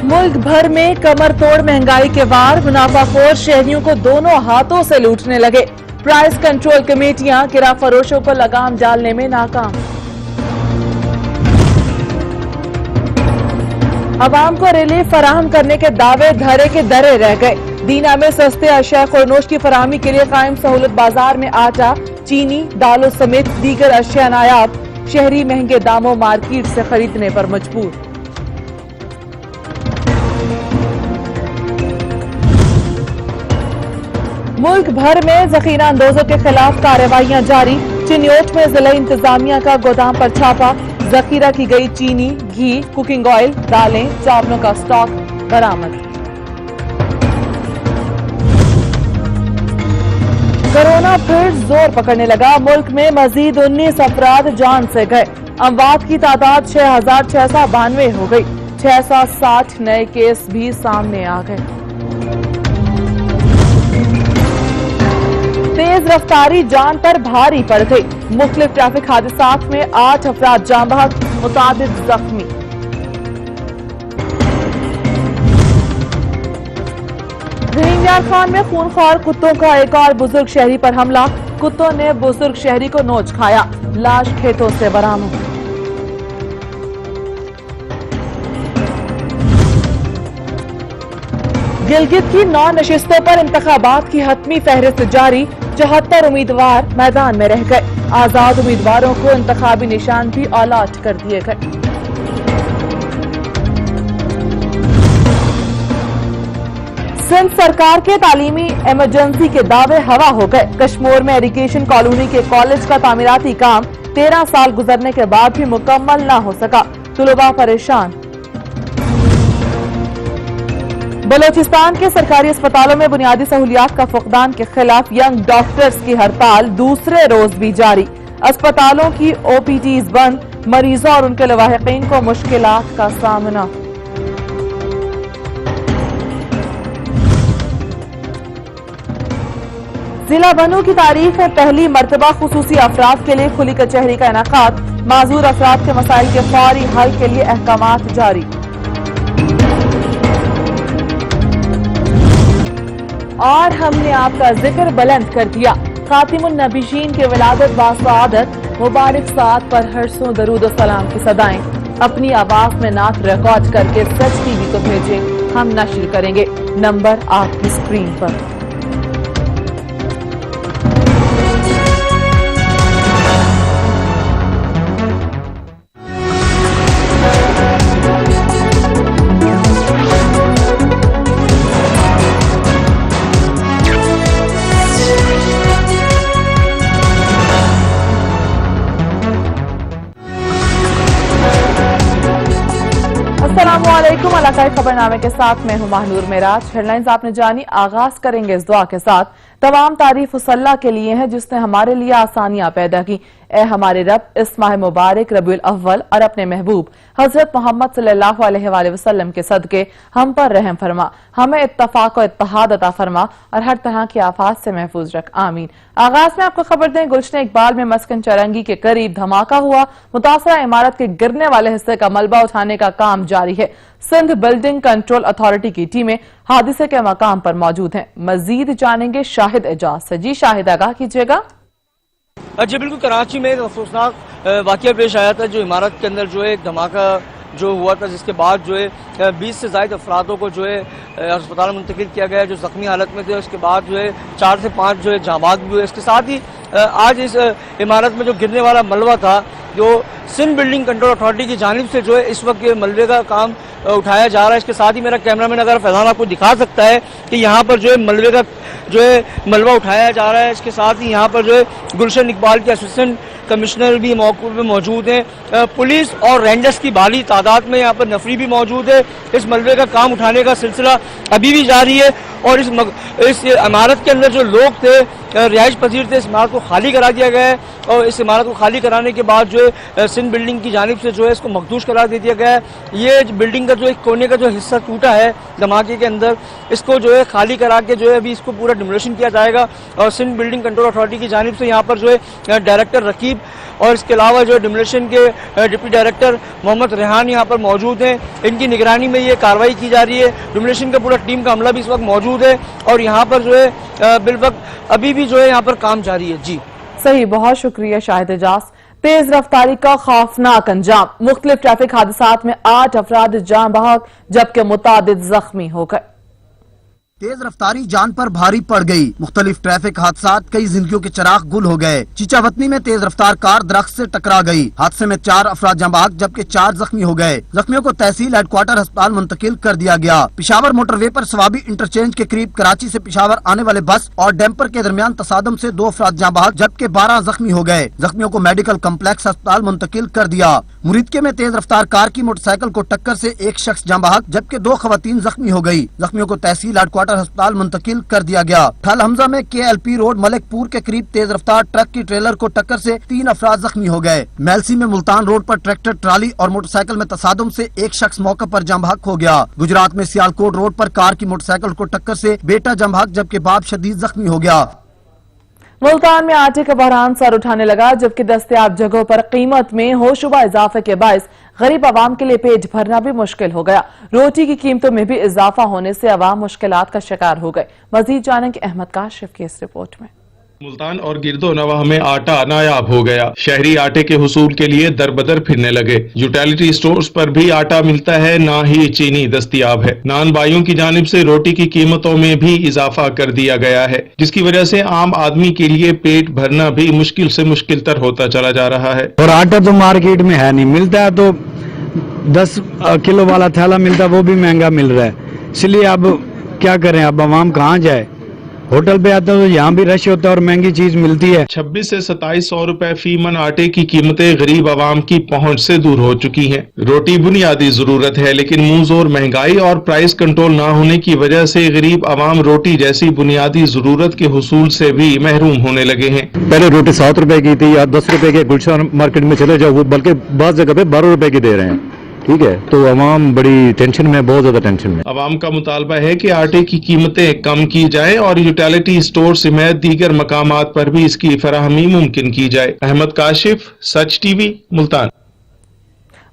मुल्क भर में कमर तोड़ महंगाई के वार, मुनाफाखोर शहरियों को दोनों हाथों से लूटने लगे। प्राइस कंट्रोल कमेटियां किराया फरोशों को लगाम डालने में नाकाम। अवाम को रिलीफ फराहम करने के दावे धरे के दरे रह गए। दीना में सस्ते अशिया खुरनोश की फराहमी के लिए कायम सहूलत बाजार में आटा, चीनी, दालों समेत दीगर अशिया नायाब। शहरी महंगे दामों मार्केट से खरीदने पर मजबूर। मुल्क भर में जखीरा अंदोजों के खिलाफ कार्रवाइयां जारी। चिन्योट में जिला इंतजामिया का गोदाम पर छापा। जखीरा की गई चीनी, घी, कुकिंग ऑयल, दालें, चावलों का स्टॉक बरामद। कोरोना फिर जोर पकड़ने लगा। मुल्क में मजीद 19 अफराद जान से गए। अमवात की तादाद 6,692 हो गई। 660 नए केस भी सामने आ गए। तेज रफ्तारी जान पर भारी पड़ गई। मुख्तलिफ ट्रैफिक हादसात में 8 अफराद जान बहक, मुतादिद जख्मी। रहीमयार खान में खूनख्वार कुत्तों का एक और बुजुर्ग शहरी पर हमला। कुत्तों ने बुजुर्ग शहरी को नोच खाया। लाश खेतों से बरामद। गिलगित की 9 नशिस्तों पर इंतखाबात की हतमी फहरिस्त जारी। 74 उम्मीदवार मैदान में रह गए। आजाद उम्मीदवारों को इंतखाबी निशान भी अलॉट कर दिए गए। सिंध सरकार के तालीमी इमरजेंसी के दावे हवा हो गए। कश्मीर में एजुकेशन कॉलोनी के कॉलेज का तामीराती काम 13 साल गुजरने के बाद भी मुकम्मल न हो सका। तुलबा परेशान। बलोचिस्तान के सरकारी अस्पतालों में बुनियादी सहूलियात का फुकदान के खिलाफ यंग डॉक्टर्स की हड़ताल दूसरे रोज भी जारी। अस्पतालों की ओपीडीज बंद। मरीजों और उनके लवाहिकीन को मुश्किलात का सामना। जिला बनू की तारीख में पहली मर्तबा खुसूसी अफराद के लिए खुली कचहरी का इनाकात। माजूर अफराद के मसाइल के फौरी हल के लिए अहकामात जारी। और हमने आपका जिक्र बुलंद कर दिया। खातिमुन नबीशीन के विलादत बासआदत मुबारक साथ पर हर्षों दरूद और सलाम की सदाएं। अपनी आवाज में नात रिकॉर्ड करके सच टीवी को भेजें, हम नश्र करेंगे। नंबर आपकी स्क्रीन पर। अस्सलामुअलैकुम। अलाकाई खबरनामे के साथ मैं हूं महानूर मेराज। हेडलाइंस आपने जानी। आगाज करेंगे इस दुआ के साथ। तमाम तारीफ उस अल्लाह के लिए है जिसने हमारे लिए आसानियां पैदा की। ए हमारे रब, इस माह मुबारक रबीउल अव्वल और अपने महबूब हजरत मोहम्मद सल्लल्लाहु अलैहि वसल्लम के सदके हम पर रहम फरमा। हमें इत्तफाक और इत्तेहाद अता फरमा और हर तरह की आफात से महफूज रख। आमीन। आगाज में आपको खबर दें, गुलशन इकबाल में मस्कन चरंगी के करीब धमाका हुआ। मुतासरा इमारत के गिरने वाले हिस्से का मलबा उठाने का काम जारी है। सिंध बिल्डिंग कंट्रोल अथॉरिटी की टीमें हादसे के मकाम पर मौजूद हैं। मजीद जानेंगे शाहिद एजाज से। जी शाहिद, आगाह कीजिएगा। जी बिल्कुल, कराची में एक अफसोसनाक वाकया पेश आया था। जो इमारत के अंदर जो है एक धमाका जो हुआ था, जिसके बाद जो है 20 से ज़ायद अफरादों को जो है अस्पताल में मुंतकिल किया गया, जो जख्मी हालत में थे। उसके बाद जो है 4 से 5 जो है जाबाज भी हुए। इसके साथ ही आज इस इमारत में जो गिरने वाला मलबा था, जो सिंध बिल्डिंग कंट्रोल अथॉरिटी की जानिब से जो है इस वक्त ये मलबे का काम उठाया जा रहा है। इसके साथ ही मेरा कैमरामैन अगर फैजान आपको दिखा सकता है कि यहाँ पर जो है मलबे का जो है मलबा उठाया जा रहा है। इसके साथ ही यहाँ पर जो है गुलशन इकबाल के असिस्टेंट कमिश्नर भी मौके पे मौजूद हैं। पुलिस और रेंजर्स की भारी तादाद में यहाँ पर नफरी भी मौजूद है। इस मलबे का काम उठाने का सिलसिला अभी भी जारी है। और इस इमारत के अंदर जो लोग थे रिहाइश पजीर थे, इस इमारत को खाली करा दिया गया है और इस इमारत को खाली कराने के बाद जो है सिंध बिल्डिंग की जानिब से जो है इसको मखदूश करार दे दिया गया है। ये बिल्डिंग का जो एक कोने का जो हिस्सा टूटा है धमाके के अंदर, इसको जो है खाली करा के जो है अभी इसको पूरा डिमोलिशन किया जाएगा और सिंध बिल्डिंग कंट्रोल अथॉरिटी की जानिब से यहाँ पर जो है डायरेक्टर रकीब और इसके अलावा जो डिमोलिशन के डिप्टी डायरेक्टर मोहम्मद रेहान यहाँ पर मौजूद हैं। इनकी निगरानी में ये कार्रवाई की जा रही है। डिमोलिशन का पूरा टीम का अमला भी इस वक्त मौजूद है और यहाँ पर जो है बिलवक्त अभी भी जो है यहाँ पर काम जारी है। जी सही, बहुत शुक्रिया शाहिद एजाज। तेज रफ्तारी का खौफनाक अंजाम, मुख्तलिफ ट्रैफिक हादसात में 8 अफराद जान बहक जबकि मुतादिद जख्मी हो गए। तेज रफ्तारी जान पर भारी पड़ गई। मुख्तलिफ ट्रैफिक हादसात कई जिंदगियों के चिराग गुल हो गए। चीचावतनी में तेज रफ्तार कार दरख्त से टकरा गई। हादसे में 4 अफराद जान बहक जबकि 4 जख्मी हो गए। जख्मियों को तहसील हेडक्वार्टर अस्पताल मुंतकिल कर दिया गया। पिशावर मोटरवे पर सवाबी इंटरचेंज के करीब कराची से पिशावर आने वाले बस और डैम्पर के दरमियान तसादम से 2 अफराद जान बहक जबकि 12 जख्मी हो गए। जख्मियों को मेडिकल कम्प्लेक्स अस्पताल मुंतकिल कर दिया। मुरीदके में तेज रफ्तार कार की मोटरसाइकिल को टक्कर से 1 शख्स जान बहक जबकि 2 खवातीन जख्मी हो गई। जख्मियों को तहसील हेडक्वार्टर अस्पताल मुंतकिल कर दिया गया। ठल हमजा में KLP रोड मलिकपुर के करीब तेज रफ्तार ट्रक की ट्रेलर को टक्कर से 3 अफराद जख्मी हो गए। मेलसी में मुल्तान रोड पर ट्रैक्टर ट्राली और मोटरसाइकिल में तसादम से 1 शख्स मौके पर जान बहक हो गया। गुजरात में सियालकोट रोड पर कार की मोटरसाइकिल को टक्कर से बेटा जान बहक जबकि बाप शदीद जख्मी हो गया। मुल्तान में आटे का बहरान सर उठाने लगा जबकि दस्तयाब जगहों पर कीमत में होशरुबा इजाफे के बायस गरीब आवाम के लिए पेट भरना भी मुश्किल हो गया। रोटी की कीमतों में भी इजाफा होने से आवाम मुश्किलात का शिकार हो गए। मजीद जानेंगे अहमद काशिफ की इस रिपोर्ट में। मुल्तान और गिरदो नवाह में आटा नायाब हो गया। शहरी आटे के हुसूल के लिए दरबदर फिरने लगे। यूटिलिटी स्टोर्स पर भी आटा मिलता है, ना ही चीनी दस्तयाब है। नान बाइयों की जानिब से रोटी की कीमतों में भी इजाफा कर दिया गया है, जिसकी वजह से आम आदमी के लिए पेट भरना भी मुश्किल से मुश्किल तर होता चला जा रहा है। और आटा तो मार्केट में है नहीं, मिलता है तो 10 किलो वाला थैला मिलता है, वो भी महंगा मिल रहा है। इसलिए अब क्या करें, अब आवाम कहाँ जाए। होटल पे आते हैं तो यहाँ भी रश होता है और महंगी चीज मिलती है। 26 से 2700 रुपए फी मन आटे की कीमतें गरीब आवाम की पहुंच से दूर हो चुकी हैं। रोटी बुनियादी जरूरत है, लेकिन मुंह जोर महंगाई और प्राइस कंट्रोल ना होने की वजह से गरीब आवाम रोटी जैसी बुनियादी जरूरत के हुसूल से भी महरूम होने लगे हैं। पहले रोटी 7 रुपए की थी या 10 रुपए के गुलशन मार्केट में चले जाओ, वो बल्कि बाज़ जगह पे 12 रुपए की दे रहे हैं। ठीक है, तो अवाम बड़ी टेंशन में, बहुत ज्यादा टेंशन में। अवाम का मुतालबा है कि आटे की कीमतें कम की जाए और यूटिलिटी स्टोर समेत दीगर मकामात पर भी इसकी फराहमी मुमकिन की जाए। अहमद काशिफ, सच TV, मुल्तान।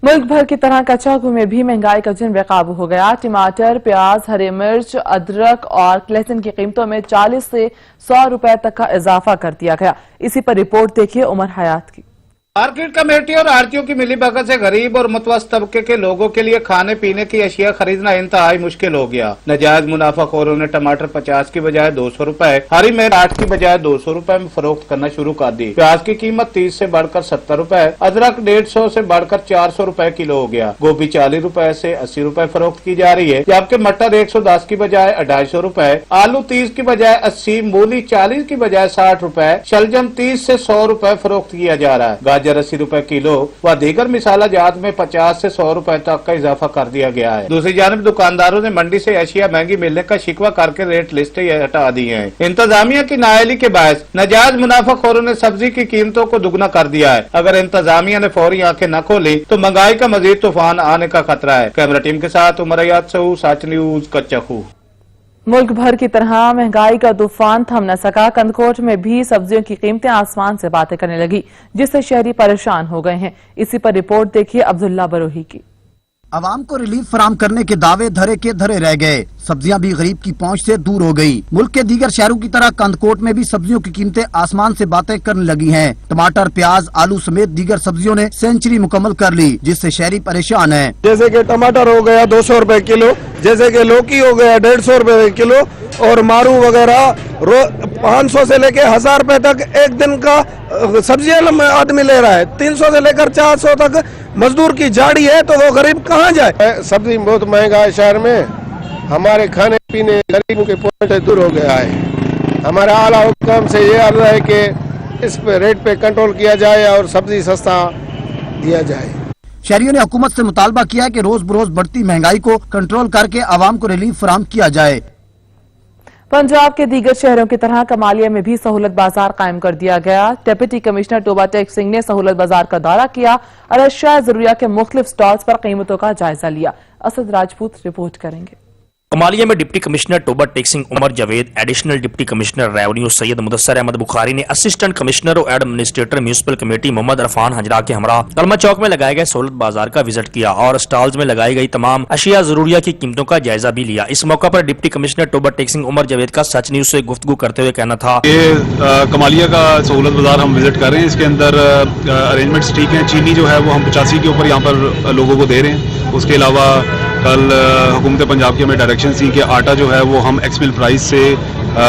मुल्क भर की तरह कच्चागू में भी महंगाई का जिन बेकाबू हो गया। टमाटर, प्याज, हरी मिर्च, अदरक और लहसुन की कीमतों में 40 से 100 रुपए तक का इजाफा कर दिया गया। इसी पर रिपोर्ट देखिए उमर हयात की। मार्केट कमेटी और आड़तियों की मिलीभगत से गरीब और मुतवस्सित तबके के लोगों के लिए खाने पीने की अशिया खरीदना इंतहाई मुश्किल हो गया। नाजायज मुनाफाखोरों ने टमाटर 50 की बजाय 200 रुपए, हरी मिर्च 8 की बजाय 200 रुपए में फरोख्त करना शुरू कर दी। प्याज की कीमत 30 से बढ़कर 70 रुपए, अदरक 150 से बढ़कर 400 रुपए किलो हो गया। गोभी 40 रुपए से 80 रुपए फरोख्त की जा रही है, जबकि मटर 110 की बजाय 250 रुपए, आलू 30 की बजाय 80, मूली 40 की बजाय 60 रुपए, शलजम 30 से 100 रुपए फरोख्त किया जा रहा है। गाजर 80 रुपए किलो व दीगर मिसाला जात में 50 से 100 रुपए तक का इजाफा कर दिया गया है। दूसरी जानब दुकानदारों ने मंडी से अशिया महंगी मिलने का शिकवा करके रेट लिस्टें हटा दी हैं। इंतजामिया की नाअहली के बायस नाजायज मुनाफाखोरों ने सब्जी की कीमतों को दुगना कर दिया है। अगर इंतजामिया ने फौरी आंखें न खोली तो महंगाई का मजीद तूफान आने का खतरा है। कैमरा टीम के साथ उमर हयात सऊ, सच न्यूज, कच्चाखू। मुल्क भर की तरह महंगाई का तूफान थम न सका। कंदकोट में भी सब्जियों की कीमतें आसमान से बातें करने लगी, जिससे शहरी परेशान हो गए हैं। इसी पर रिपोर्ट देखिए अब्दुल्ला बरोही की। आवाम को रिलीफ फराम करने के दावे धरे के धरे रह गए। सब्जियां भी गरीब की पहुंच से दूर हो गई। मुल्क के दीगर शहरों की तरह कंदकोट में भी सब्जियों की कीमतें आसमान से बातें करने लगी हैं। टमाटर, प्याज, आलू समेत दीगर सब्जियों ने सेंचुरी मुकम्मल कर ली, जिससे शहरी परेशान हैं। जैसे कि टमाटर हो गया 200 रुपए किलो, जैसे कि लौकी हो गया 150 रुपए किलो, और मारू वगैरह 500 से लेके 1000 रुपए तक एक दिन का सब्जियां आदमी ले रहा है। 300 से लेकर 400 तक मजदूर की झाड़ी है, तो वो गरीब कहाँ जाए। सब्जी बहुत महंगा है शहर में। हमारे खाने पीने गरीबों के पहुंच दूर हो गया है। हमारा आला हुक्म से ये अर्ज है कि इस पे रेट पे कंट्रोल किया जाए और सब्जी सस्ता दिया जाए। शहरियों ने हुकूमत से मुतालबा किया है कि रोज बरोज बढ़ती महंगाई को कंट्रोल करके आवाम को रिलीफ फराम किया जाए। पंजाब के दीगर शहरों की तरह कमालिया में भी सहूलत बाजार कायम कर दिया गया। डिप्टी कमिश्नर टोबा टेक सिंह ने सहूलत बाजार का दौरा किया और अशिया ज़रूरिया के मुख्तलिफ स्टॉल्स पर कीमतों का जायजा लिया। असद राजपूत रिपोर्ट करेंगे। कमालिया में deputy commissioner Toba Tek Singh Umar Javed, additional deputy commissioner revenue Syed Mudassar Ahmad Bukhari ने असिस्टेंट कमिश्नर और administrator municipal committee Muhammad Irfan Hazra के हमरा कलमा चौक में लगाए गए सहूलत बाजार का विजिट किया और स्टॉल्स में लगाई गई तमाम अशिया जरूरिया की कीमतों का जायजा भी लिया। इस मौका पर डिप्टी कमिश्नर टोबा टेक सिंह उमर जावेद का सच न्यूज से गुफ्तगू करते हुए कहना था, ये कमालिया का सहूलत बाजार हम विजिट कर रहे हैं। इसके अंदर अरेंजमेंट्स ठीक हैं। चीनी जो है वो हम 85 के ऊपर यहाँ पर लोगों को दे रहे हैं। उसके अलावा कल हुकूमत पंजाब की हमें डायरेक्शन थी कि आटा जो है वो हम एक्स मिल प्राइस से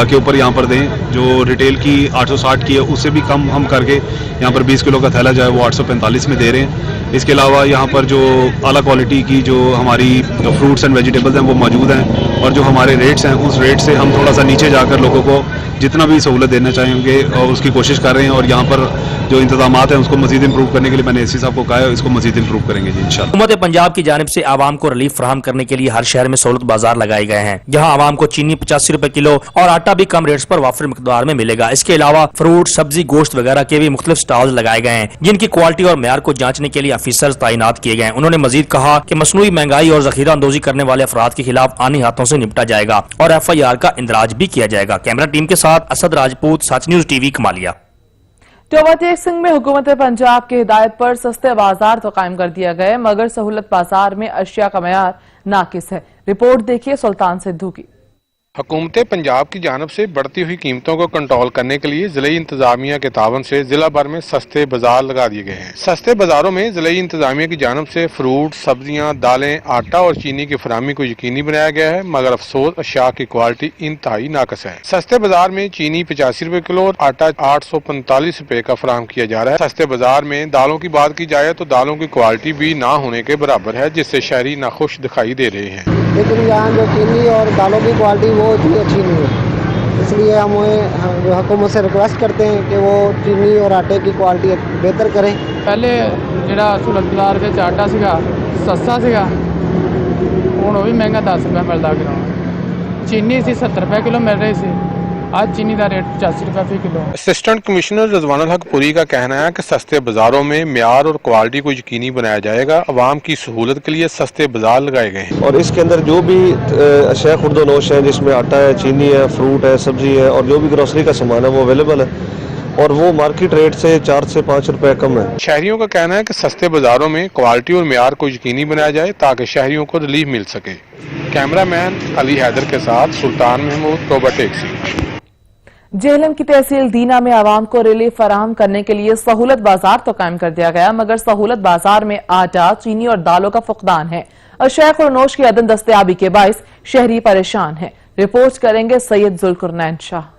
के ऊपर यहाँ पर दें। जो रिटेल की 860 की है उससे भी कम हम करके यहाँ पर 20 किलो का थैला जो है वो 845 में दे रहे हैं। इसके अलावा यहाँ पर जो आला क्वालिटी की जो हमारी फ्रूट्स एंड वेजिटेबल्स हैं वो मौजूद हैं और जो हमारे रेट्स हैं उस रेट से हम थोड़ा सा नीचे जाकर लोगों को जितना भी सहूलत देना चाहेंगे और उसकी कोशिश कर रहे हैं। और यहाँ पर जो इंतजामात हैं उसको मजीद इंप्रूव करने के लिए मैंने एससी साहब को कहा है, इसको मजीद इंप्रूव करेंगे जी इंशाल्लाह। हुकूमत पंजाब की जानिब से आवाम को रिलीफ फराहम करने के लिए हर शहर में सहूलत बाजार लगाए गए हैं, जहाँ आवाम को चीनी 85 रुपए किलो और आटा भी कम रेट्स पर वाफिर मिकदार में मिलेगा। इसके अलावा फ्रूट, सब्जी, गोश्त वगैरह के भी मुख्तलिफ स्टॉल्स लगाए गए हैं, जिनकी क्वालिटी और मेयार को जांचने के लिए अफीसर्स तैनात किए गए हैं। उन्होंने मजीद कहा कि मसनूई महंगाई और जखीरा अंदोजी करने वाले अफराद के खिलाफ आनी हाथों से निपटा जाएगा और FIR का इंदराज भी किया जाएगा। कैमरा टीम के साथ असद राजपूत, सच न्यूज टीवी, कमालिया। टोबा टेक सिंह में हुकूमत पंजाब की हिदायत पर सस्ते बाजार तो कायम कर दिया गया, मगर सहूलत बाजार में अशिया का मयार नाकिस है। रिपोर्ट देखिए सुल्तान सिद्धू की। हुकूमत पंजाब की जानब से बढ़ती हुई कीमतों को कंट्रोल करने के लिए ज़िले इंतजामिया के तावन से जिला भर में सस्ते बाजार लगा दिए गए हैं। सस्ते बाजारों में ज़िले इंतजामिया की जानब से फ्रूट, सब्जियां, दालें, आटा और चीनी की फराहमी को यकीनी बनाया गया है, मगर अफसोस अशिया की क्वालिटी इंतहाई नाकस है। सस्ते बाजार में चीनी 85 रुपए किलो और आटा 845 रुपए का फराहम किया जा रहा है। सस्ते बाजार में दालों की बात की जाए तो दालों की क्वालिटी भी ना होने के बराबर है, जिससे शहरी नाखुश दिखाई दे रहे हैं। लेकिन यहाँ जो चीनी और दालों की क्वालिटी वो इतनी अच्छी नहीं है, इसलिए हम हुकूमत से रिक्वेस्ट करते हैं कि वो चीनी और आटे की क्वालिटी बेहतर करें। पहले ਜਿਹੜਾ सहूलत बाजार ਵਿੱਚ ਆਟਾ ਸੀਗਾ ਸਸਤਾ ਸੀਗਾ, ਹੁਣ ਉਹ ਵੀ ਮਹਿੰਗਾ 10 ਰੁਪਏ ਮਿਲਦਾ ਕਿਲੋ। ਚੀਨੀ ਸੀ 70 रुपए किलो मिल रही थी, आज चीनी का रेट 85 रुपए फी किलो। असिस्टेंट कमिश्नर रजवानुल हक पुरी का कहना है कि सस्ते बाजारों में म्यार और क्वालिटी को यकीनी बनाया जाएगा। अवाम की सहूलत के लिए सस्ते बाजार लगाए गए हैं और इसके अंदर जो भी अशिया खुर्दोनोश है, जिसमें आटा है, चीनी है, फ्रूट है, सब्जी है और जो भी ग्रोसरी का सामान है वो अवेलेबल है और वो मार्केट रेट से 4 से 5 रुपए कम है। शहरियों का कहना है कि सस्ते बाजारों में क्वालिटी और म्यार को यकीनी बनाया जाए ताकि शहरियों को रिलीफ मिल सके। कैमरामैन अली हैदर के साथ सुल्तान महमूद, टोबा टेक सिंह। जेहलम की तहसील दीना में आवाम को रिलीफ फराहम करने के लिए सहूलत बाजार तो कायम कर दिया गया, मगर सहूलत बाजार में आटा, चीनी और दालों का फुकदान है और शेख और नोश की अदम दस्तयाबी के बायस शहरी परेशान है। रिपोर्ट करेंगे सैयद जुल्कुरनैन शाह।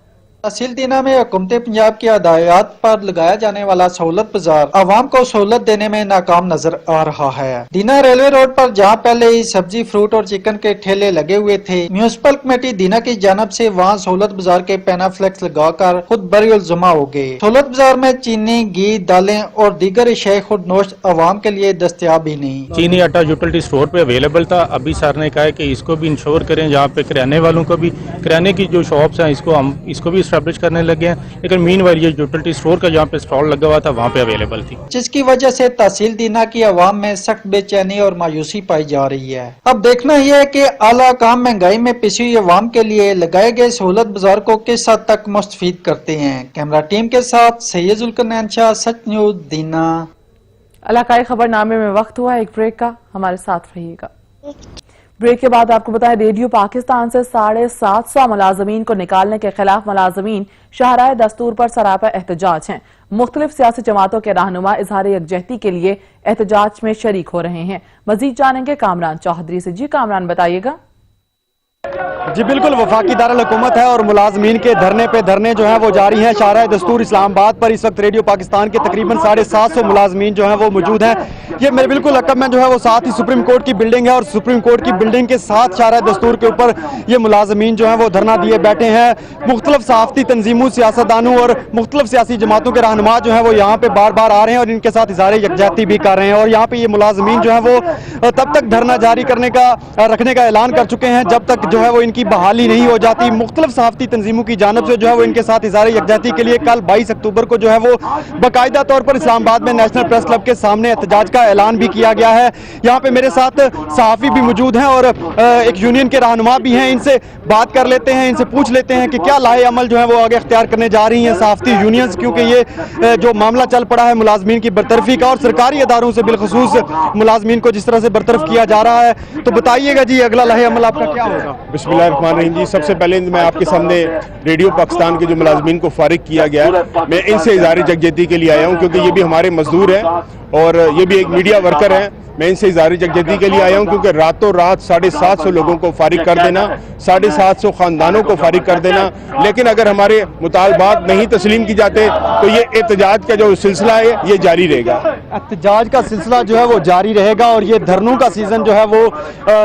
तहसील दीना में हुकूमत पंजाब की हदायत पर लगाया जाने वाला सहूलत बाजार आवाम को सहूलत देने में नाकाम नजर आ रहा है। दीना रेलवे रोड पर जहां पहले ही सब्जी, फ्रूट और चिकन के ठेले लगे हुए थे, म्यूनिसिपल कमेटी दीना की जानब से वहां सहूलत बाजार के पैनाफ्लेक्स लगाकर खुद बरियुल जमा हो गए। सहूलत बाजार में चीनी, घी, दालें और दीगर शेख और नोश आवाम के लिए दस्तयाब ही नहीं। चीनी आटा यूटिलिटी स्टोर पे अवेलेबल था। अभी सर ने कहा है कि इसको भी इंश्योर करें, जहाँ पे किराने वालों को भी, किराने की जो शॉप्स हैं इसको भी एस्टैब्लिश करने लगे हैं, लेकिन मीनवाइल ये यूटिलिटी स्टोर का जहाँ पे स्टॉल लगा हुआ था वहाँ पे अवेलेबल थी, जिसकी वजह से तहसील दीना की आवाम में सख्त बेचैनी और मायूसी पाई जा रही है। अब देखना यह है कि आला काम महंगाई में पिसी हुई आवाम के लिए लगाए गए सहूलत बाजार को किस हद तक मुस्तफीद करते हैं। कैमरा टीम के साथ सैयद जुल्कुरनैन शाह, सच न्यूज, दीना। इलाकाई खबरनामे में वक्त हुआ एक ब्रेक का, हमारे साथ रहिएगा। ब्रेक के बाद आपको बताएं, रेडियो पाकिस्तान से 750 मुलाजमीन को निकालने के खिलाफ मुलाजमीन शाहराए दस्तूर पर सरापा एहतजाज हैं। मुख्तलिफ सियासी जमातों के रहनुमा इजहार यकजहती के लिए एहतजाज में शरीक हो रहे हैं। मजीद जानेंगे कामरान चौधरी से। जी कामरान, बताइएगा। जी बिल्कुल, वफाकी दारुल हुकूमत है और मुलाजमीन के धरने जो हैं वो जारी हैं। शाहराए दस्तूर इस्लामाबाद पर इस वक्त रेडियो पाकिस्तान के तकरीबन 750 मुलाजमीन जो हैं वो मौजूद हैं। ये मेरे बिल्कुल अकब में जो है वो साथ ही सुप्रीम कोर्ट की बिल्डिंग है और सुप्रीम कोर्ट की बिल्डिंग के साथ शारा दस्तूर के ऊपर ये मुलाजमीन जो है वो धरना दिए बैठे हैं। मुख्तलिफ सहाफ़ती तंजीमों, सियासतदानों और मुख्तलिफ सियासी जमातों के रहनुमा जो है वो यहाँ पे बार बार आ रहे हैं और इनके साथ इज़हार यकजहती भी कर रहे हैं। और यहाँ पे ये मुलाजमीन जो है वो तब तक धरना जारी रखने का ऐलान कर चुके हैं जब तक जो है वो इनकी बहाली नहीं हो जाती। मुख्तलिफ सहाफ़ती तंजीमों की जानिब से जो है वो इनके साथ इज़हार यकजहती के लिए कल 22 अक्टूबर को जो है वो बाकायदा तौर पर इस्लामाबाद में नेशनल प्रेस क्लब के सामने एहतजाज का ऐलान भी किया गया है। यहाँ पे मेरे साथ सहाफ़ी भी मौजूद हैं और एक यूनियन के रहनुमा भी हैं। इनसे बात कर लेते हैं, इनसे पूछ लेते हैं कि क्या लाहे अमल जो है वो आगे अख्तियार करने जा रही हैं सहाफ़ती यूनियंस, क्योंकि ये जो मामला चल पड़ा है मुलाजमीन की बरतरफी का और सरकारी इदारों से बिलखुसूस मुलाजमीन को जिस तरह से बरतरफ किया जा रहा है, तो बताइएगा जी अगला लाहे अमल आपका क्या होगा? बिस्मिल्लाहिर्रहमानिर्रहीम जी, सबसे पहले मैं आपके सामने रेडियो पाकिस्तान के जो मुलाजमीन को फारिग किया गया है, मैं इनसे इज़हार यकजहती के लिए आया हूँ क्योंकि ये भी हमारे मजदूर हैं और ये भी एक मीडिया वर्कर हैं। मैं इनसे इज़हार यकजहती के लिए आया हूँ क्योंकि रातों रात 750 लोगों को फारिग कर देना, 750 खानदानों को फारिग कर देना, लेकिन अगर हमारे मुतालबात नहीं तस्लीम की जाते तो ये एहतजाज का जो सिलसिला है ये जारी रहेगा। एहतजाज का सिलसिला जो है वो जारी रहेगा और ये धरनों का सीजन जो है वो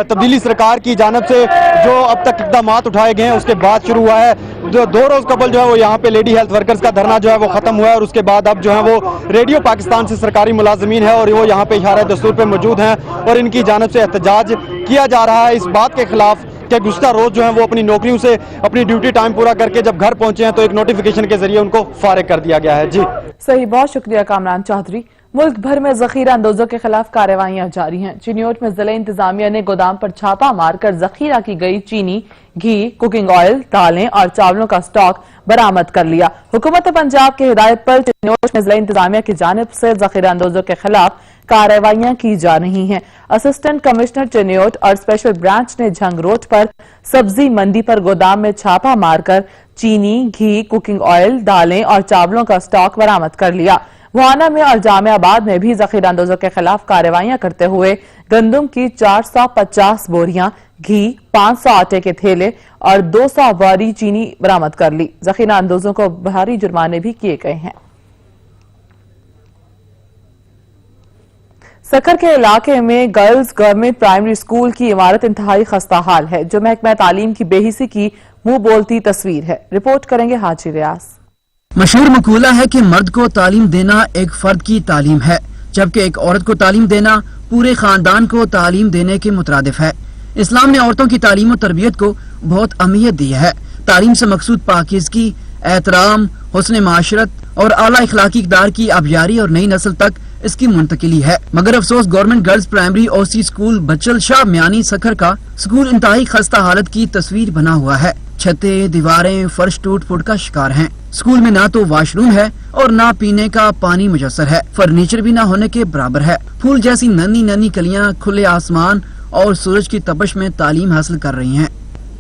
तब्दीली सरकार की जानिब से जो अब तक इक़दाम उठाए गए हैं उसके बाद शुरू हुआ है। जो 2 रोज कबल जो है वो यहाँ पे लेडी हेल्थ वर्कर्स का धरना जो है वो खत्म हुआ है और उसके बाद अब जो है वो रेडियो पाकिस्तान से सरकारी मुलाजमीन है और वो यहाँ पे इशारा दस्तूर पे मौजूद हैं और इनकी जानिब से एहतजाज किया जा रहा है इस बात के खिलाफ कि गुज़श्ता रोज जो है वो अपनी नौकरियों से अपनी ड्यूटी टाइम पूरा करके जब घर पहुंचे हैं तो एक नोटिफिकेशन के जरिए उनको फारिग कर दिया गया है। जी सही, बहुत शुक्रिया कामरान चौधरी। मुल्क भर में जखीरा अंदोजों के खिलाफ कार्रवाइयां जारी हैं। चिन्योट में जिला इंतजामिया ने गोदाम पर छापा मारकर जखीरा की गई चीनी, घी, कुकिंग ऑयल, दालें और चावलों का स्टॉक बरामद कर लिया। हुकूमत पंजाब की हिदायत पर चिन्योट में जिला इंतजामिया की जानिब से जखीरा अंदोजों के खिलाफ कार्रवाइयां की जा रही हैं। असिस्टेंट कमिश्नर चिन्योट और स्पेशल ब्रांच ने झंग रोड पर सब्जी मंडी पर गोदाम में छापा मारकर चीनी, घी, कुकिंग ऑयल, दालें और चावलों का स्टॉक बरामद कर लिया। बुहाना में और जामियाबाद में भी जखीरा अंदोजों के खिलाफ कार्रवाइयां करते हुए गंदम की 450 बोरियां, घी, 500 आटे के थैले और 200 बोरी चीनी बरामद कर ली। जखीरा अंदोजों को भारी जुर्माने भी किए गए हैं। सखर के इलाके में गर्ल्स गवर्नमेंट प्राइमरी स्कूल की इमारत इंतहाई खस्ता हाल है, जो महकमा तालीम की बेहिसी की मुंह बोलती तस्वीर है। रिपोर्ट करेंगे हाजी रियाज। मशहूर मकूला है कि मर्द को तालीम देना एक फर्द की तालीम है, जबकि एक औरत को तालीम देना पूरे खानदान को तालीम देने के मुतरादिफ है। इस्लाम ने औरतों की तालीम और तरबियत को बहुत अहमियत दी है। तालीम से मकसूद पाकीज़गी, एहतराम, हुस्न माशरत और आला इखलाकी इक़दार की आबियारी और नई नस्ल तक इसकी मुंतकिली है। मगर अफसोस गवर्नमेंट गर्ल्स प्राइमरी ओसी स्कूल बच्चल शाह म्यानी सखर का स्कूल इंतहाई खस्ता हालत की तस्वीर बना हुआ है। छतें, दीवारें, फर्श टूट फूट का शिकार हैं। स्कूल में ना तो वॉशरूम है और ना पीने का पानी मुयस्सर है। फर्नीचर भी ना होने के बराबर है। फूल जैसी नन्ही नन्ही कलियां खुले आसमान और सूरज की तपश में तालीम हासिल कर रही हैं,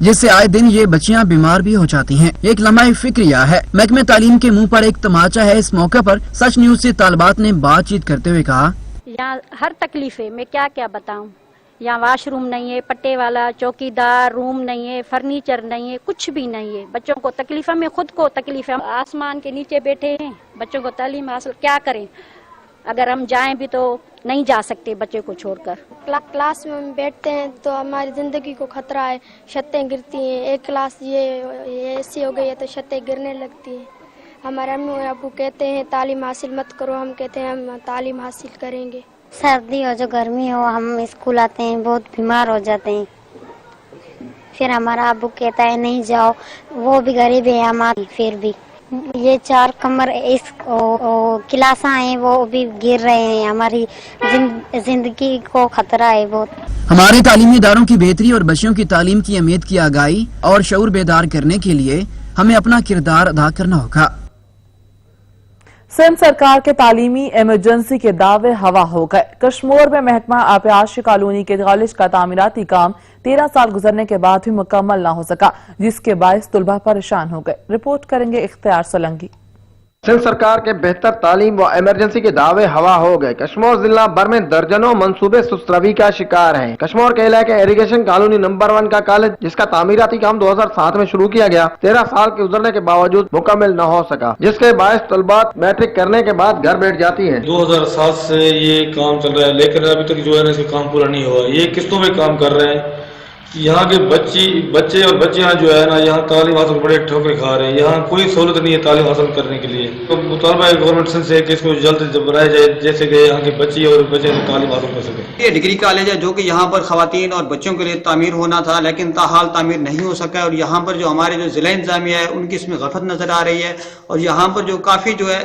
जिससे आए दिन ये बच्चियां बीमार भी हो जाती हैं। एक लम्हा फिक्रिया है। महकमे तालीम के मुंह पर एक तमाचा है। इस मौके पर सच न्यूज से तालिबात ने बातचीत करते हुए कहा, यहाँ हर तकलीफ है, मैं क्या क्या बताऊँ। यहाँ वाशरूम नहीं है, पट्टे वाला चौकीदार रूम नहीं है, फर्नीचर नहीं है, कुछ भी नहीं है। बच्चों को तकलीफ है, हमें खुद को तकलीफ है। आसमान के नीचे बैठे हैं, बच्चों को तालीम हासिल क्या करें। अगर हम जाएं भी तो नहीं जा सकते बच्चे को छोड़कर। क्लास में हम बैठते हैं तो हमारी ज़िंदगी को खतरा है। छतें गिरती हैं। एक क्लास ये ऐसी हो गई है तो छतें गिरने लगती हैं। हमारे अम्मी अबू कहते हैं तालीम हासिल मत करो, हम कहते हैं हम तालीम हासिल करेंगे। सर्दी हो जो गर्मी हो, हम स्कूल आते हैं बहुत बीमार हो जाते हैं। फिर हमारा अबू कहता है नहीं जाओ, वो भी गरीब है हमारी। फिर भी ये 4 कमर इस क्लासा हैं वो भी गिर रहे हैं। हमारी जिंदगी को खतरा है बहुत। हमारे तालीमी इदारों की बेहतरी और बच्चों की तालीम की अहमियत की आगाही और शऊर बेदार करने के लिए हमें अपना किरदार अदा करना होगा। सिंध सरकार के तालीमी इमरजेंसी के दावे हवा हो गए। कश्मीर में महकमा आप्याशी कॉलोनी के कॉलेज का तामीराती काम 13 साल गुजरने के बाद भी मुकम्मल न हो सका, जिसके बायस तुलबा परेशान हो गए। रिपोर्ट करेंगे इख्तियार सोलंकी। सिंध सरकार के बेहतर तालीम व इमरजेंसी के दावे हवा हो गए। कश्मीर जिला भर में दर्जनों मंसूबे सुस्तरवी का शिकार हैं। कश्मीर के इलाके इरिगेशन कॉलोनी नंबर 1 का कॉलेज, जिसका तामीराती काम 2007 में शुरू किया गया, 13 साल के गुजरने के बावजूद मुकम्मल न हो सका, जिसके बायस तलबात मैट्रिक करने के बाद घर बैठ जाती है। 2007 से ये काम चल रहा है, लेकिन अभी तक जो है ना इसका काम पूरा नहीं हुआ। ये किस्तों में काम कर रहे हैं। यहाँ के बच्चे और बच्चियाँ जो है ना यहाँ तालीम हासिल बड़े ठोकर खा रहे हैं। यहाँ कोई सहूलत नहीं है तालीम हासिल करने के लिए। तो मुतालबा है गवर्नमेंट से कि इसको जल्द बनाया जाए, जैसे कि यहाँ के बच्चे और बच्चे तालीम हासिल कर सकें। ये डिग्री कॉलेज है जो कि यहाँ पर खवातीन और बच्चों के लिए तामीर होना था, लेकिन ताहाल तामीर नहीं हो सका। और यहाँ पर जो हमारे जो जिला इंतजामिया है उनकी इसमें गफलत नजर आ रही है। और यहाँ पर जो काफ़ी जो है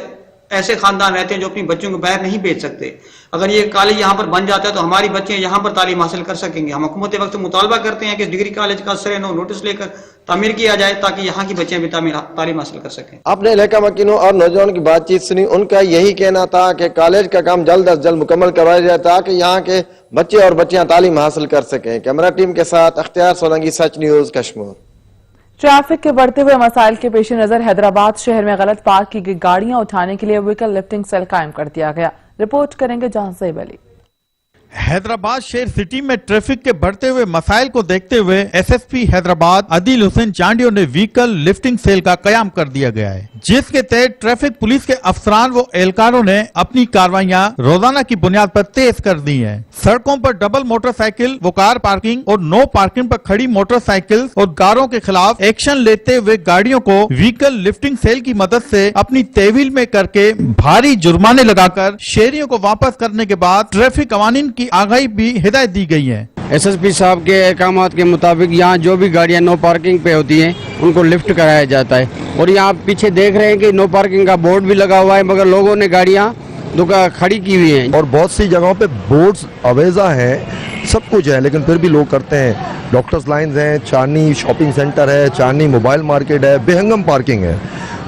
ऐसे खानदान रहते हैं जो अपनी बच्चों को बाहर नहीं भेज सकते। अगर ये कॉलेज यहाँ पर बन जाता है तो हमारी बच्चे यहाँ पर तालीम हासिल कर सकेंगे। हम हुकूमत वक्त से मुतालबा करते हैं कि डिग्री कॉलेज का असर नोटिस लेकर तामीर किया जाए ताकि यहाँ की बच्चियाँ भी तालीम हासिल कर सकें। अपने इलाका मकीनों और नौजवानों की बातचीत सुनी। उनका यही कहना था कि कॉलेज का काम जल्द अज जल्द मुकम्मल करवाया जाए ताकि यहाँ के बच्चे और बच्चियाँ तालीम हासिल कर सकें। कैमरा टीम के साथ अख्तियार सोलंकी, सच न्यूज, कश्मीर। ट्रैफिक के बढ़ते हुए मसाइल के पेश नजर हैदराबाद शहर में गलत पार्क की गई गाड़ियां उठाने के लिए व्हीकल लिफ्टिंग सेल कायम कर दिया गया। रिपोर्ट करेंगे जहां ज़ैब अली। हैदराबाद शहर सिटी में ट्रैफिक के बढ़ते हुए मसाइल को देखते हुए एसएसपी हैदराबाद आदिल हुसैन चांडियो ने व्हीकल लिफ्टिंग सेल का कयाम कर दिया गया है, जिसके तहत ट्रैफिक पुलिस के अफसरान व एहलकारों ने अपनी कार्रवाइयां रोजाना की बुनियाद पर तेज कर दी हैं। सड़कों पर डबल मोटरसाइकिल व कार पार्किंग और नो पार्किंग पर खड़ी मोटरसाइकिल और कारों के खिलाफ एक्शन लेते हुए गाड़ियों को व्हीकल लिफ्टिंग सेल की मदद से अपनी तहवील में करके भारी जुर्माने लगाकर शहरियों को वापस करने के बाद ट्रैफिक कवानीन की आगाही भी हिदायत दी गई है। एसएसपी साहब के अहकामात के मुताबिक यहाँ जो भी गाड़ियाँ नो पार्किंग पे होती हैं उनको लिफ्ट कराया जाता है। और यहाँ पीछे देख रहे हैं कि नो पार्किंग का बोर्ड भी लगा हुआ है, मगर लोगों ने गाड़ियाँ खड़ी की हुई हैं। और बहुत सी जगहों पे बोर्ड्स अवेजा हैं, सब कुछ है, लेकिन फिर भी लोग करते हैं। डॉक्टर्स लाइन्स हैं, चांदनी शॉपिंग सेंटर है, चांदनी मोबाइल मार्केट है, बेहंगम पार्किंग है।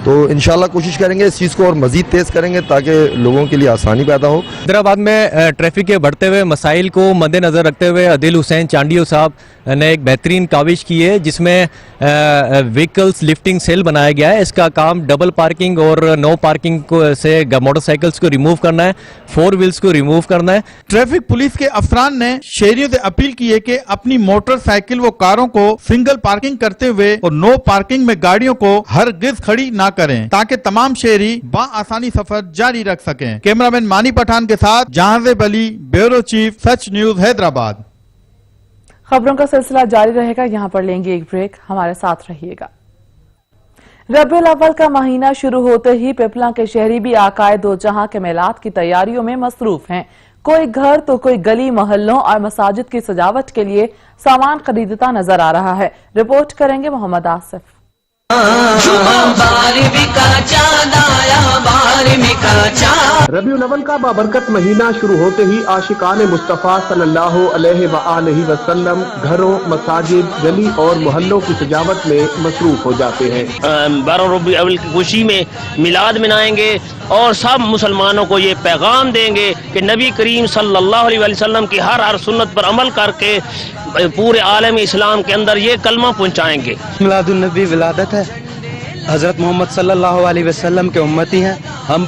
तो इंशाल्लाह कोशिश करेंगे इस चीज़ को और मजीद तेज़ करेंगे ताकि लोगों के लिए आसानी पैदा हो। हैदराबाद में ट्रैफिक के बढ़ते हुए मसाइल को मद्देनज़र रखते हुए आदिल हुसैन चांडियो साहब ने एक बेहतरीन काविश की है, जिसमें व्हीकल्स लिफ्टिंग सेल बनाया गया है। इसका काम डबल पार्किंग और नो पार्किंग से मोटरसाइकिल्स को रिमूव करना है, 4 व्हील्स को रिमूव करना है। ट्रैफिक पुलिस के अफसरान ने शहरियों से अपील की है कि अपनी मोटरसाइकिल व कारों को सिंगल पार्किंग करते हुए और नो पार्किंग में गाड़ियों को हरगिज खड़ी ना करें ताकि तमाम शहरी आसानी सफर जारी रख सकें। कैमरामैन मानी पठान के साथ जहां ज़ैब अली, ब्यूरो चीफ, सच न्यूज, हैदराबाद। खबरों का सिलसिला जारी रहेगा, यहाँ पर लेंगे एक ब्रेक, हमारे साथ रहिएगा। रबीउल अव्वल का महीना शुरू होते ही पिपला के शहरी भी आकाए दो जहां के मेलाद की तैयारियों में मसरूफ हैं। कोई घर तो कोई गली मोहल्लों और मसाजिद की सजावट के लिए सामान खरीदता नजर आ रहा है। रिपोर्ट करेंगे मोहम्मद आसिफ। रबीउल अव्वल का बाबरकत महीना शुरू होते ही आशिकान मुस्तफ़ा सल्लल्लाहु अलैहि वसल्लम घरों, मसाजिद, गली और मोहल्लों की सजावट में मसरूफ हो जाते हैं। 12 रबीउल अव्वल की खुशी में मिलाद मनाएंगे और सब मुसलमानों को ये पैगाम देंगे कि नबी करीम सल्लल्लाहु अलैहि वसल्लम की हर सुन्नत पर अमल करके पूरे आलम इस्लाम के अंदर ये कलमा पहुँचाएंगे। मिलादुन नबी विलादत है, हजरत मोहम्मद सल्लल्लाहु अलैहि वसल्लम के उम्मती हैं। हम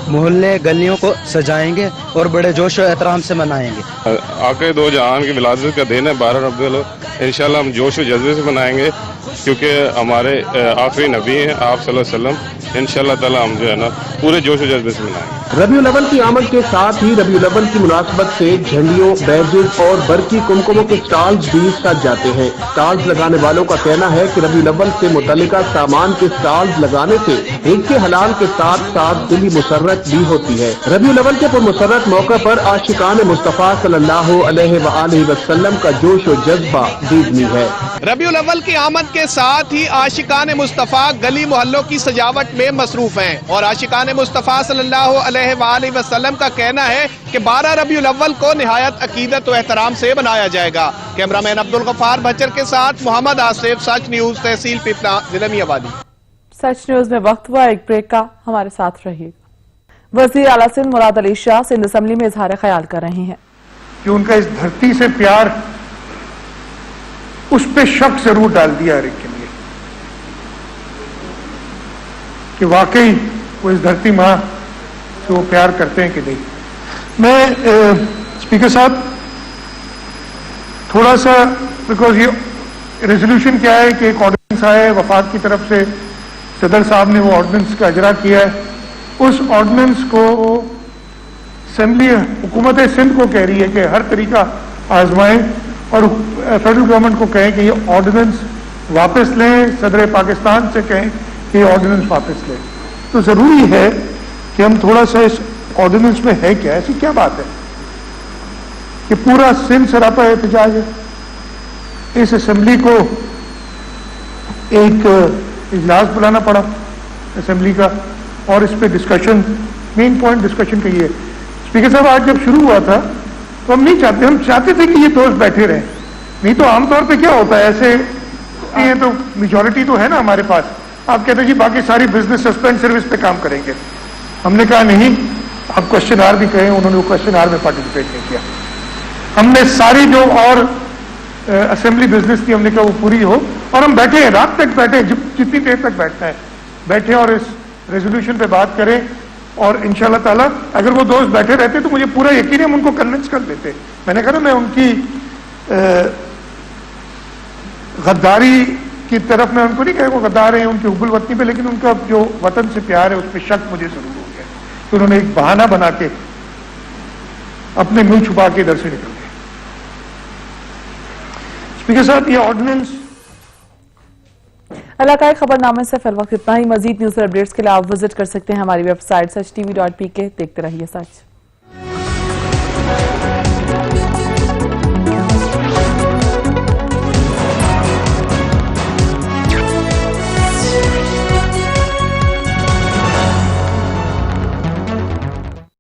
मोहल्ले गलियों को सजाएंगे और बड़े जोश और एहतराम से मनाएंगे। आके दो जहान की विलादत का दिन है 12 रबीउल अव्वल। इंशाल्लाह हम जोश और जज्बे से मनाएंगे क्योंकि हमारे आखिरी नबी हैं आप सल्लल्लाहु अलैहि वसल्लम। इंशाल्लाह ताला हम जो है ना पूरे जोश और जज्बे से मनाएंगे। रबीउल अव्वल की आमद के साथ ही रबीउल अव्वल की मुनासबत से झंडियों, बैजेस और बरकी कुमकुमों के स्टॉल्स भी सज जाते हैं। स्टॉल्स लगाने वालों का कहना है कि रबीउल अव्वल से मुतल्लिका सामान के स्टॉल्स लगाने से एक के हलाल के साथ साथ दिली मुसर्रत भी होती है। रबीउल अव्वल के पुरमसरत मौके पर आशिकान मुस्तफ़ा सल्लल्लाहु अलैहि वसल्लम का जोश और जज्बा दीदनी है। रबीउल अव्वल की आमद के साथ ही आशिकान मुस्तफ़ा गली मोहल्लों की सजावट में मसरूफ हैं और आशिकान मुस्तफ़ा सल्लल्लाहु अलैहि वसल्लम का कहना है कि 12 रबीउल अव्वल को निहायत अकीदत व एहतराम से बनाया जाएगा। कैमरामैन अब्दुल गफ्फार भच्चर के साथ मोहम्मद आसिफ, सच न्यूज, तहसील पिपला, जिला मियावाली। सच न्यूज में वक्त हुआ एक ब्रेक का, हमारे साथ रहिएगा। वज़ीर आला सिंध मुराद अली शाह सिंध असेंबली में इजहार ख्याल कर रहे हैं कि उनका इस धरती से प्यार उस पे शक जरूर डाल दिया हर एक के लिए कि वाकई वो इस धरती माँ से वो प्यार करते हैं कि नहीं। मैं स्पीकर साहब थोड़ा सा, बिकॉज ये रेजोल्यूशन क्या है कि एक ऑर्डिनेंस आया है वफाक की तरफ से, सदर साहब ने वो ऑर्डिनेंस का इजरा किया है, उस ऑर्डिनेंस को असेंबली हुकूमत सिंध को कह रही है कि हर तरीका आजमाएं और फेडरल गवर्नमेंट को कहें कि ये ऑर्डिनेंस वापस लें, सदर पाकिस्तान से कहें कि ये ऑर्डिनेंस वापस लें। तो ज़रूरी है कि हम थोड़ा सा इस ऑर्डिनेंस में है क्या, ऐसी क्या बात है कि पूरा सिंध सरापा एहतजाज है। इस असेंबली को एक इजलास बुलाना पड़ा असेंबली का और इस पे डिस्कशन, मेन पॉइंट डिस्कशन का ये है। स्पीकर साहब आज जब शुरू हुआ था तो हम नहीं चाहते, हम चाहते थे कि ये दोस्त बैठे रहें, नहीं तो आमतौर पे क्या होता है ऐसे ये तो मेजॉरिटी तो है ना हमारे पास, आप कहते हैं जी बाकी सारी बिजनेस सस्पेंड सर्विस पे काम करेंगे। हमने कहा नहीं, आप क्वेश्चन आर भी कहें, उन्होंने वो क्वेश्चन आर में पार्टिसिपेट नहीं किया। हमने सारी जो और असेंबली बिजनेस थी हमने कहा वो पूरी हो, और हम बैठे हैं, रात तक बैठे हैं, जितनी देर तक बैठना है बैठे और इस रेजोल्यूशन पे बात करें। और इंशाल्लाह ताला अगर वो दोस्त बैठे रहते तो मुझे पूरा यकीन है हम उनको कन्विंस कर देते। मैंने कहा ना, मैं उनकी गद्दारी की तरफ मैं उनको नहीं कह, वो गद्दार हैं उनकी हुब्बुल वतनी पे, लेकिन उनका जो वतन से प्यार है उस पर शक मुझे जरूर हो गया कि उन्होंने एक बहाना बना के अपने मुंह छुपा के इधर से निकल गए। स्पीकर साहब, ये ऑर्डिनेंस इलाकाई खबरनामे से फिल वक्त इतना ही। मजीद न्यूज़ और अपडेट्स के लिए आप विजिट कर सकते हैं हमारी वेबसाइट shtv.pk। देखते रहिए सच।